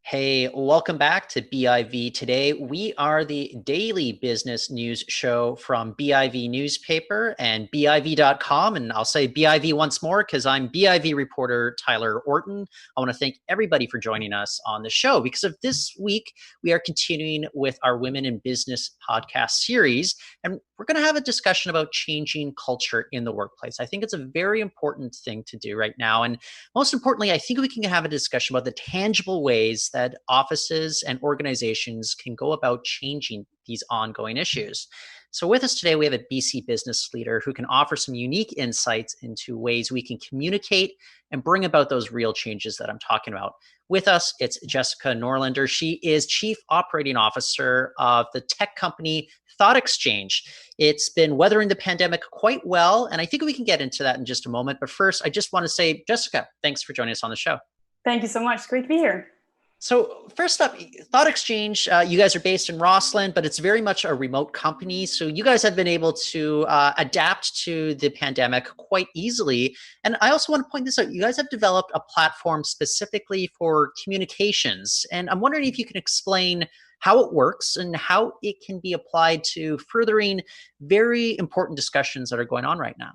Hey, welcome back to BIV. Today, we are the daily business news show from BIV newspaper and BIV.com. And I'll say BIV once more because I'm BIV reporter Tyler Orton. I want to thank everybody for joining us on the show because of this week, we are continuing with our Women in Business podcast series. And we're going to have a discussion about changing culture in the workplace. I think it's a very important thing to do right now. And most importantly, I think we can have a discussion about the tangible ways that offices and organizations can go about changing these ongoing issues. So with us today, we have a BC business leader who can offer some unique insights into ways we can communicate and bring about those real changes that I'm talking about. With us, it's Jessica Nordlander. She is Chief Operating Officer of the tech company Thoughexchange. It's been weathering the pandemic quite well, and I think we can get into that in just a moment. But first, I just want to say, Jessica, thanks for joining us on the show. Thank you so much. Great to be here. So first up, Thoughexchange, you guys are based in Rossland, but it's very much a remote company. So you guys have been able to adapt to the pandemic quite easily. And I also want to point this out. You guys have developed a platform specifically for communications. And I'm wondering if you can explain how it works and how it can be applied to furthering very important discussions that are going on right now.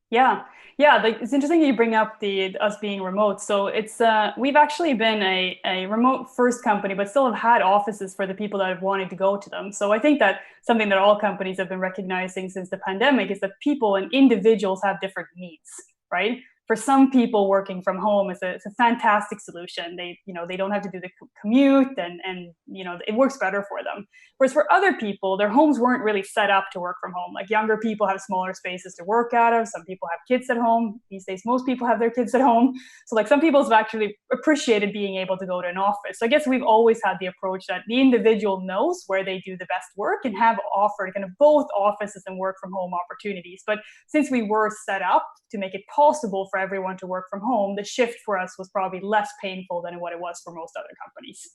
Yeah. It's interesting you bring up the us being remote. So it's we've actually been a remote first company, but still have had offices for the people that have wanted to go to them. So I think that something that all companies have been recognizing since the pandemic is that people and individuals have different needs, right? For some people, working from home is a fantastic solution. They don't have to do the commute, and it works better for them. Whereas for other people, their homes weren't really set up to work from home. Like younger people have smaller spaces to work out of. Some people have kids at home. These days, most people have their kids at home. So like some people have actually appreciated being able to go to an office. So I guess we've always had the approach that the individual knows where they do the best work and have offered kind of both offices and work from home opportunities. But since we were set up to make it possible for everyone to work from home, the shift for us was probably less painful than what it was for most other companies.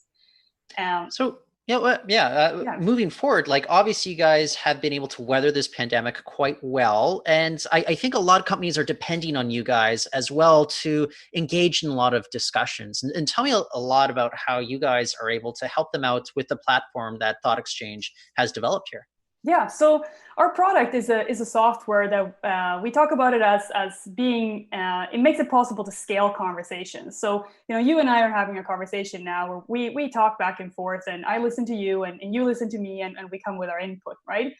Moving forward, like obviously you guys have been able to weather this pandemic quite well. And I think a lot of companies are depending on you guys as well to engage in a lot of discussions. And tell me a lot about how you guys are able to help them out with the platform that Thoughexchange has developed here. Yeah, so our product is a software that we talk about it as being it makes it possible to scale conversations. So you and I are having a conversation now where we talk back and forth, and I listen to you and you listen to me, and we come with our input, right?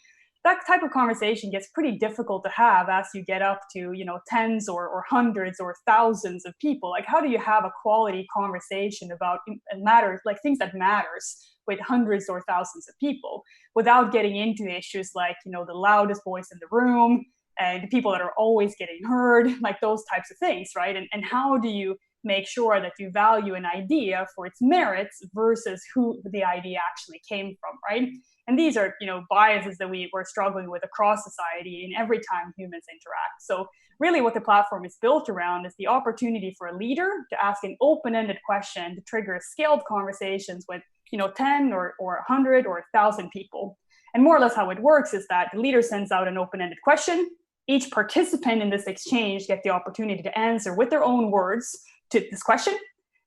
That type of conversation gets pretty difficult to have as you get up to tens or hundreds or thousands of people. Like, how do you have a quality conversation about matters, like things that matters, with hundreds or thousands of people without getting into issues like the loudest voice in the room and the people that are always getting heard, like those types of things, right? And how do you make sure that you value an idea for its merits versus who the idea actually came from, right? And these are, biases that we're struggling with across society in every time humans interact. So really what the platform is built around is the opportunity for a leader to ask an open-ended question to trigger scaled conversations with 10 or 100 or 1,000 people. And more or less how it works is that the leader sends out an open-ended question. Each participant in this exchange gets the opportunity to answer with their own words to this question.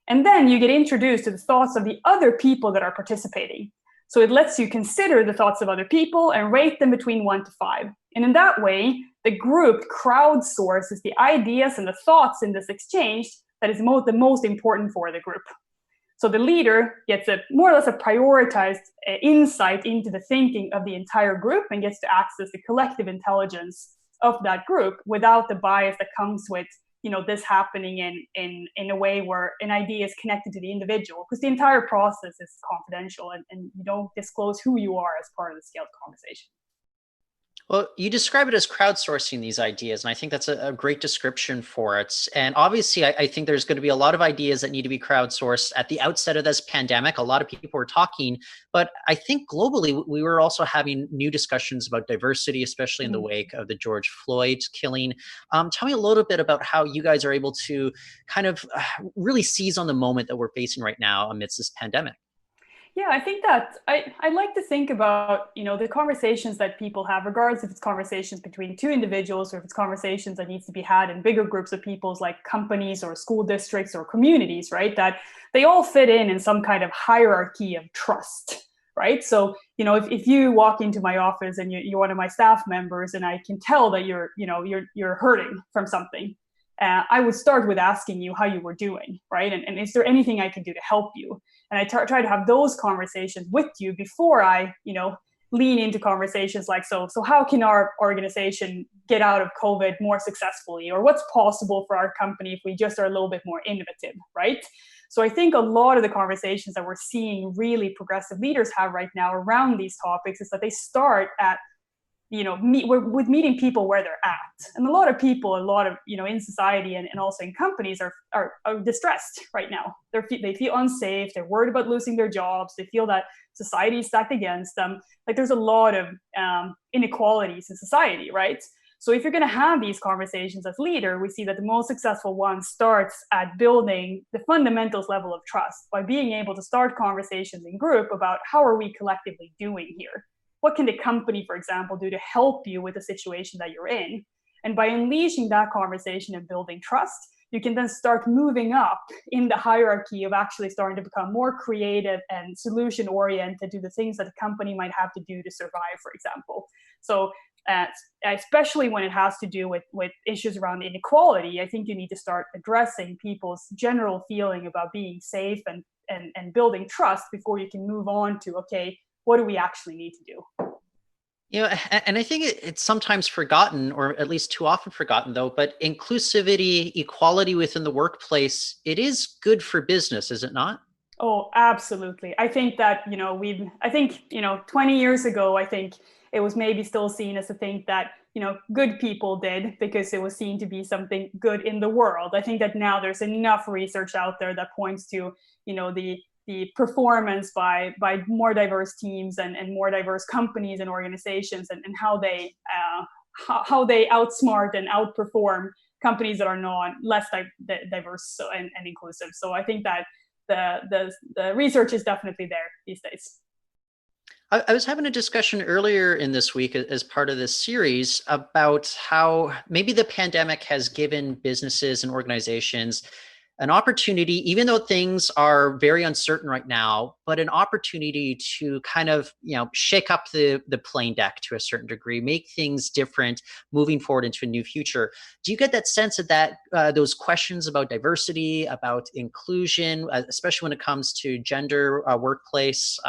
And then you get introduced to the thoughts of the other people that are participating. So it lets you consider the thoughts of other people and rate them between 1 to 5. And in that way, the group crowdsources the ideas and the thoughts in this exchange that is the most important for the group. So the leader gets more or less a prioritized insight into the thinking of the entire group and gets to access the collective intelligence of that group without the bias that comes with this happening in a way where an idea is connected to the individual, because the entire process is confidential and you don't disclose who you are as part of the scaled conversation. Well, you describe it as crowdsourcing these ideas, and I think that's a great description for it. And obviously, I think there's going to be a lot of ideas that need to be crowdsourced at the outset of this pandemic. A lot of people were talking, but I think globally, we were also having new discussions about diversity, especially in the wake of the George Floyd killing. Tell me a little bit about how you guys are able to kind of really seize on the moment that we're facing right now amidst this pandemic. Yeah, I think that I like to think about, the conversations that people have, regardless if it's conversations between two individuals or if it's conversations that needs to be had in bigger groups of people's like companies or school districts or communities, right? That they all fit in some kind of hierarchy of trust, right? So, if you walk into my office and you're one of my staff members and I can tell that you're hurting from something, I would start with asking you how you were doing, right? And is there anything I can do to help you? And I try to have those conversations with you before I, lean into conversations like, so how can our organization get out of COVID more successfully? Or what's possible for our company if we just are a little bit more innovative, right? So I think a lot of the conversations that we're seeing really progressive leaders have right now around these topics is that they start at with meeting people where they're at. And a lot of people, in society and also in companies are distressed right now. They feel unsafe. They're worried about losing their jobs. They feel that society is stacked against them. Like there's a lot of inequalities in society, right? So if you're going to have these conversations as leader, we see that the most successful one starts at building the fundamentals level of trust by being able to start conversations in group about how are we collectively doing here? What can the company, for example, do to help you with the situation that you're in? And by unleashing that conversation and building trust, you can then start moving up in the hierarchy of actually starting to become more creative and solution oriented to the things that the company might have to do to survive, for example. So especially when it has to do with issues around inequality, I think you need to start addressing people's general feeling about being safe and building trust before you can move on to, okay, what do we actually need to do? And I think it's sometimes forgotten, or at least too often forgotten, though. But inclusivity, equality within the workplace, it is good for business, is it not? Oh, absolutely. I think that, 20 years ago, I think it was maybe still seen as a thing that, good people did because it was seen to be something good in the world. I think that now there's enough research out there that points to, the performance by more diverse teams and more diverse companies and organizations and how they outsmart and outperform companies that are not less diverse and inclusive. So I think that the research is definitely there these days. I was having a discussion earlier in this week as part of this series about how maybe the pandemic has given businesses and organizations an opportunity, even though things are very uncertain right now, but an opportunity to kind of, shake up the playing deck to a certain degree, make things different, moving forward into a new future. Do you get that sense that those questions about diversity, about inclusion, especially when it comes to gender, workplace,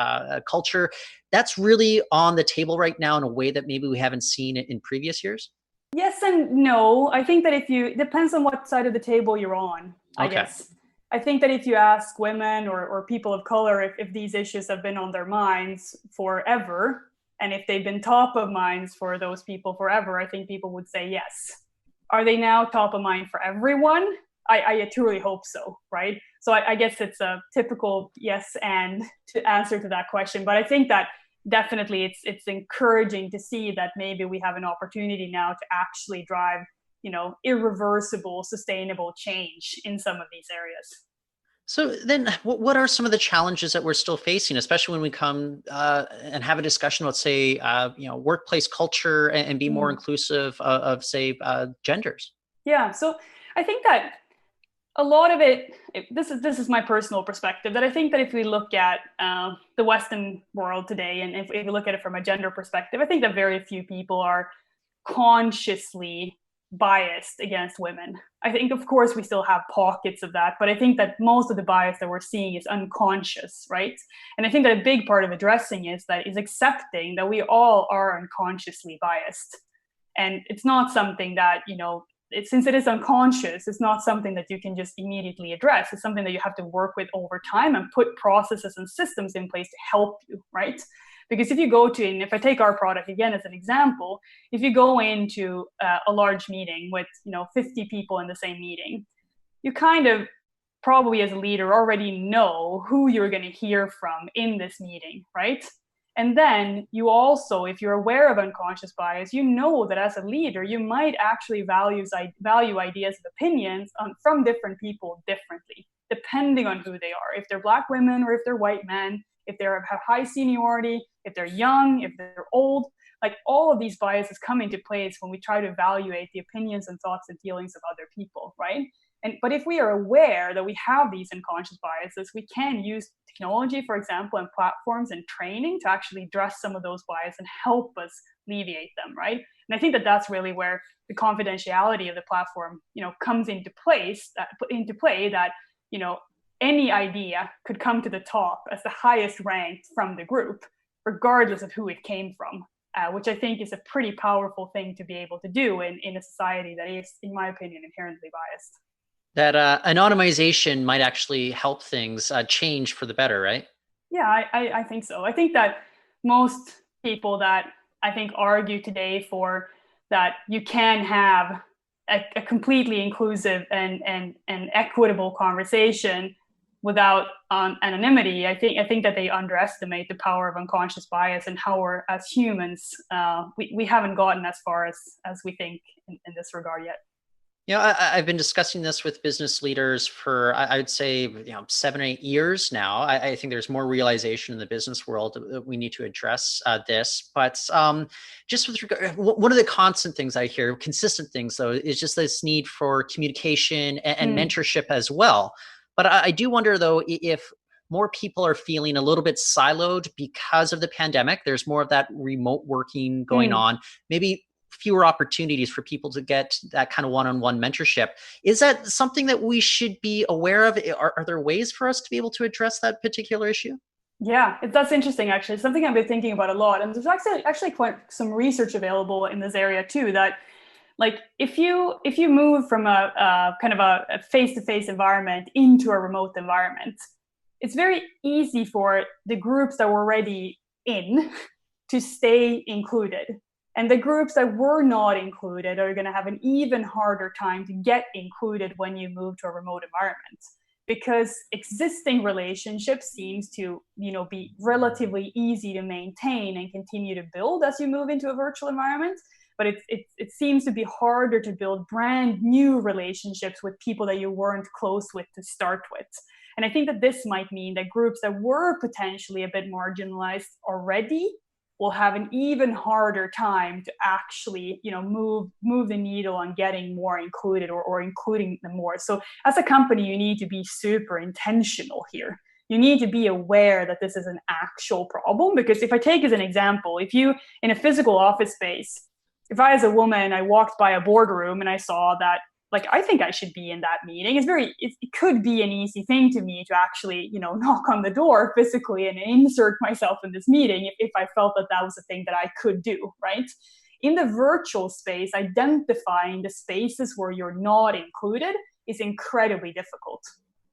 culture, that's really on the table right now in a way that maybe we haven't seen it in previous years? Yes and no. I think that it depends on what side of the table you're on, I Okay. guess. I think that if you ask women or people of color if these issues have been on their minds forever, and if they've been top of minds for those people forever, I think people would say yes. Are they now top of mind for everyone? I truly hope so, right? So I guess it's a typical yes and to answer to that question. But I think that definitely it's encouraging to see that maybe we have an opportunity now to actually drive irreversible sustainable change in some of these areas. So then, what are some of the challenges that we're still facing, especially when we come and have a discussion about, say, workplace culture and be more inclusive of say, genders? Yeah, so I think that a lot of this is my personal perspective, that I think that if we look at the Western world today, and if we look at it from a gender perspective, I think that very few people are consciously biased against women. I think, of course, we still have pockets of that, but I think that most of the bias that we're seeing is unconscious, right? And I think that a big part of addressing is accepting that we all are unconsciously biased. And it's not something that, since it is unconscious, it's not something that you can just immediately address. It's something that you have to work with over time and put processes and systems in place to help you, right? Because if you go to, and if I take our product again as an example, if you go into a large meeting with 50 people in the same meeting, you kind of probably as a leader already know who you're going to hear from in this meeting, right? And then you also, if you're aware of unconscious bias, you know that as a leader, you might actually value ideas and opinions from different people differently, depending on who they are. If they're Black women or if they're white men, if they have high seniority, if they're young, if they're old. Like all of these biases come into place when we try to evaluate the opinions and thoughts and feelings of other people, right? But if we are aware that we have these unconscious biases, we can use technology, for example, and platforms and training to actually address some of those biases and help us alleviate them, right? And I think that that's really where the confidentiality of the platform, comes into play. That any idea could come to the top as the highest ranked from the group, regardless of who it came from. Which I think is a pretty powerful thing to be able to do in a society that is, in my opinion, inherently biased. That anonymization might actually help things change for the better, right? Yeah, I think so. I think that most people that I think argue today for that you can have a completely inclusive and equitable conversation without anonymity, I think that they underestimate the power of unconscious bias and how we're, as humans, we haven't gotten as far as we think in this regard yet. I've been discussing this with business leaders for, I would say, 7 or 8 years now. I think there's more realization in the business world that we need to address this. But just with regard, one of the constant things I hear, consistent things though, is just this need for communication and mentorship as well. But I do wonder though, if more people are feeling a little bit siloed because of the pandemic, there's more of that remote working going on, maybe fewer opportunities for people to get that kind of one-on-one mentorship. Is that something that we should be aware of? Are there ways for us to be able to address that particular issue? Yeah, that's interesting, actually. It's something I've been thinking about a lot. And there's actually quite some research available in this area too, that like if you move from a kind of a face-to-face environment into a remote environment, it's very easy for the groups that were already in to stay included. And the groups that were not included are going to have an even harder time to get included when you move to a remote environment, because existing relationships seems to be relatively easy to maintain and continue to build as you move into a virtual environment. But it seems to be harder to build brand new relationships with people that you weren't close with to start with. And I think that this might mean that groups that were potentially a bit marginalized already will have an even harder time to actually, move the needle on getting more included or including them more. So as a company, you need to be super intentional here. You need to be aware that this is an actual problem, because if I take as an example, if you in a physical office space, if I as a woman, I walked by a boardroom and I saw that, like, I think I should be in that meeting. It could be an easy thing to me to actually, knock on the door physically and insert myself in this meeting if I felt that that was a thing that I could do, right? In the virtual space, identifying the spaces where you're not included is incredibly difficult,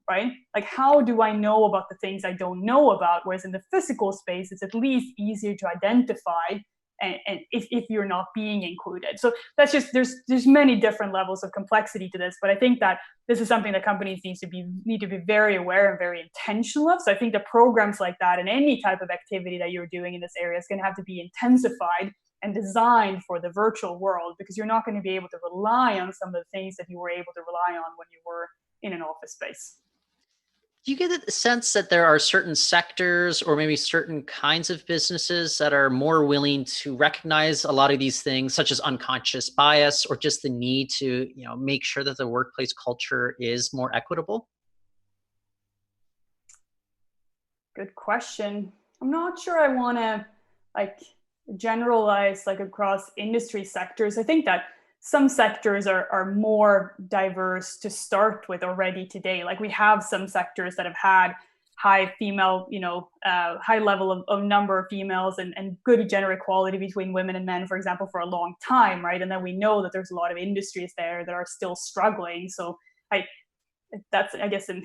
right? Like, how do I know about the things I don't know about? Whereas in the physical space, it's at least easier to identify and if you're not being included. So that's just, there's many different levels of complexity to this, but I think that this is something that companies need to be very aware and very intentional of. So I think the programs like that and any type of activity that you're doing in this area is going to have to be intensified and designed for the virtual world, because you're not going to be able to rely on some of the things that you were able to rely on when you were in an office space. Do you get the sense that there are certain sectors or maybe certain kinds of businesses that are more willing to recognize a lot of these things, such as unconscious bias, or just the need to, make sure that the workplace culture is more equitable? Good question. I'm not sure I want to generalize across industry sectors. I think that some sectors are more diverse to start with already today. Like, we have some sectors that have had high female, high level of number of females and good gender equality between women and men, for example, for a long time, right? And then we know that there's a lot of industries there that are still struggling. So that's, I guess, an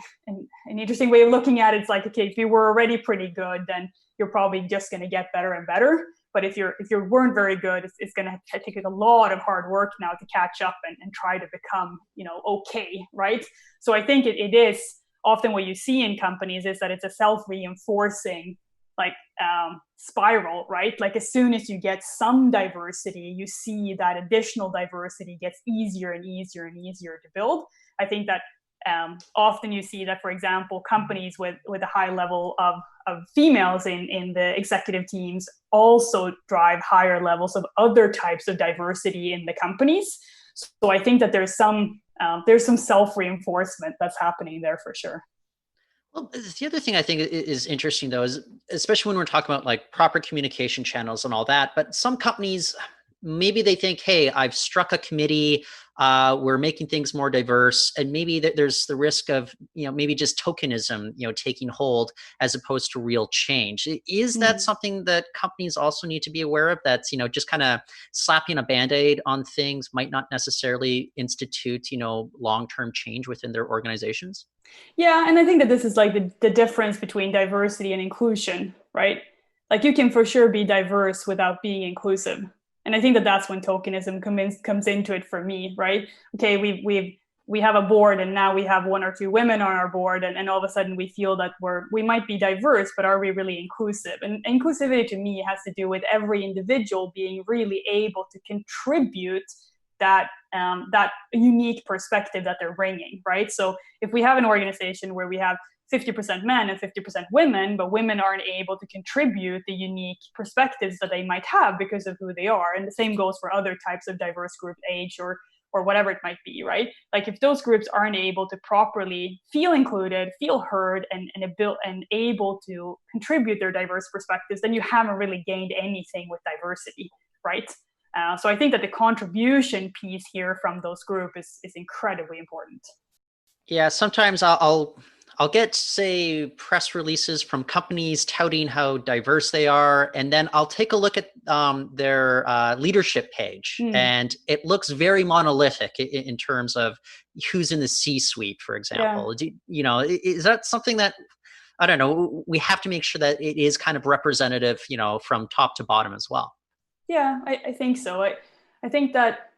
interesting way of looking at it. It's like, okay, if you were already pretty good, then you're probably just going to get better and better. But if you weren't very good, it's going to take a lot of hard work now to catch up and try to become, okay, right? So I think it is often what you see in companies is that it's a self-reinforcing spiral, right? Like, as soon as you get some diversity, you see that additional diversity gets easier and easier and easier to build. I think that often you see that, for example, companies with a high level of females in the executive teams also drive higher levels of other types of diversity in the companies. So I think that there's some self-reinforcement that's happening there for sure. Well, the other thing I think is interesting, though, is especially when we're talking about like proper communication channels and all that, but some companies, maybe they think, hey, I've struck a committee, we're making things more diverse, and maybe there's the risk of, maybe just tokenism, taking hold as opposed to real change. Is that something that companies also need to be aware of? That's, just kind of slapping a Band-Aid on things might not necessarily institute, long-term change within their organizations? Yeah, and I think that this is like the difference between diversity and inclusion, right? Like you can for sure be diverse without being inclusive. And I think that that's when tokenism comes into it for me, right? Okay, we have a board and now we have one or two women on our board, and all of a sudden we feel that we might be diverse, but are we really inclusive? And inclusivity to me has to do with every individual being really able to contribute that unique perspective that they're bringing, right? So if we have an organization where we have 50% men and 50% women, but women aren't able to contribute the unique perspectives that they might have because of who they are, and the same goes for other types of diverse group, age or whatever it might be, right? Like if those groups aren't able to properly feel included, feel heard, and able to contribute their diverse perspectives, then you haven't really gained anything with diversity, right? So I think that the contribution piece here from those groups is incredibly important. Yeah, sometimes I'll get, say, press releases from companies touting how diverse they are, and then I'll take a look at their leadership page, and it looks very monolithic in terms of who's in the C-suite, for example. Yeah. Is that something that, I don't know, we have to make sure that it is kind of representative, from top to bottom as well? Yeah, I think so. I think that,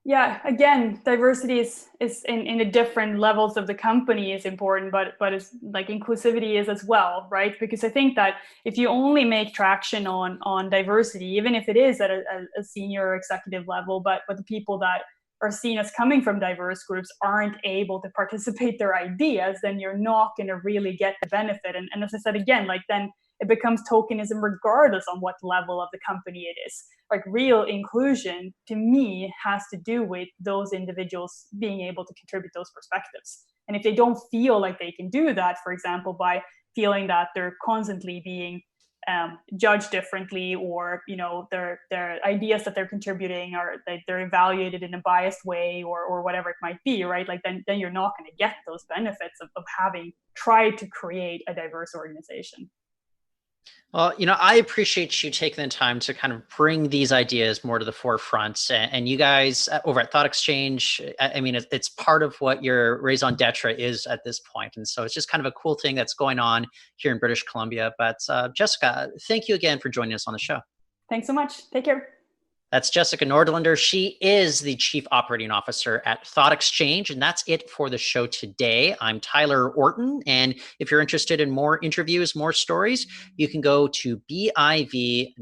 yeah, again, diversity is in the different levels of the company is important, but it's like inclusivity is as well, right? Because I think that if you only make traction on diversity, even if it is at a senior executive level, but the people that are seen as coming from diverse groups aren't able to participate their ideas, then you're not going to really get the benefit. And as I said again, like then it becomes tokenism regardless on what level of the company it is. Like real inclusion to me has to do with those individuals being able to contribute those perspectives. And if they don't feel like they can do that, for example, by feeling that they're constantly being judged differently, or their ideas that they're contributing are they're evaluated in a biased way, or whatever it might be, right? Like then you're not going to get those benefits of having tried to create a diverse organization. Well, I appreciate you taking the time to kind of bring these ideas more to the forefront. And you guys over at Thoughexchange, I mean, it's part of what your raison d'etre is at this point. And so it's just kind of a cool thing that's going on here in British Columbia. But Jessica, thank you again for joining us on the show. Thanks so much. Take care. That's Jessica Nordlander. She is the Chief Operating Officer at Thoughexchange, and that's it for the show today. I'm Tyler Orton, and if you're interested in more interviews, more stories, you can go to biv.com.